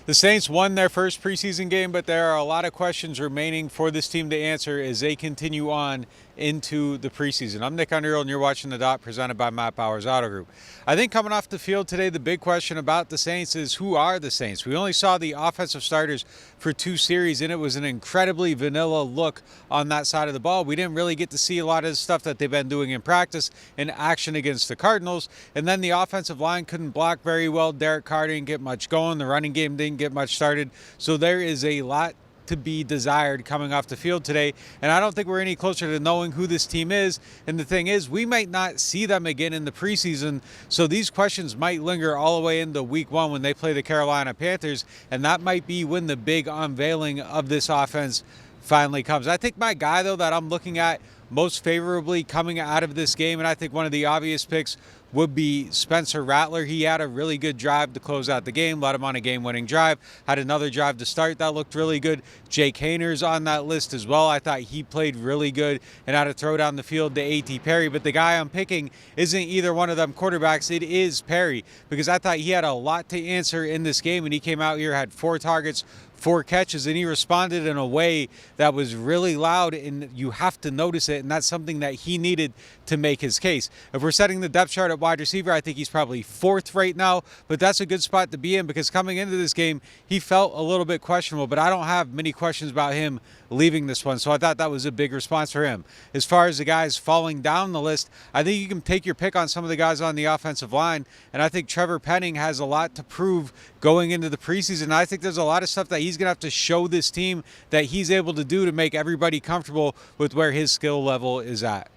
The Saints won their first preseason game, but there are a lot of questions remaining for this team to answer as they continue on into the preseason. I'm Nick Underhill, and you're watching The Dot, presented by Matt Powers Auto Group. I think coming off the field today, the big question about the Saints is, who are the Saints? We only saw the offensive starters for 2 series, and it was an incredibly vanilla look on that side of the ball. We didn't really get to see a lot of the stuff that they've been doing in practice in action against the Cardinals. And then the offensive line couldn't block very well. Derek Carr didn't get much going. The running game didn't get much started. So there is a lot to be desired coming off the field today, and I don't think we're any closer to knowing who this team is. And the thing is, we might not see them again in the preseason, so these questions might linger all the way into week 1 when they play the Carolina Panthers, and that might be when the big unveiling of this offense finally comes. I think my guy, though, that I'm looking at most favorably coming out of this game, and I think one of the obvious picks would be Spencer Rattler. He had a really good drive to close out the game, led him on a game-winning drive, had another drive to start that looked really good. Jake Hayner's on that list as well. I thought he played really good and had a throw down the field to A.T. Perry, but the guy I'm picking isn't either one of them quarterbacks. It is Perry, because I thought he had a lot to answer in this game, and he came out here, had 4 targets, 4 catches, and he responded in a way that was really loud, and you have to notice it, and that's something that he needed to make his case. If we're setting the depth chart at wide receiver, I think he's probably 4th right now, but that's a good spot to be in, because coming into this game, he felt a little bit questionable, but I don't have many questions about him leaving this one, so I thought that was a big response for him. As far as the guys falling down the list, I think you can take your pick on some of the guys on the offensive line, and I think Trevor Penning has a lot to prove going into the preseason. I think there's a lot of stuff that he's going to have to show this team that he's able to do to make everybody comfortable with where his skill level is at.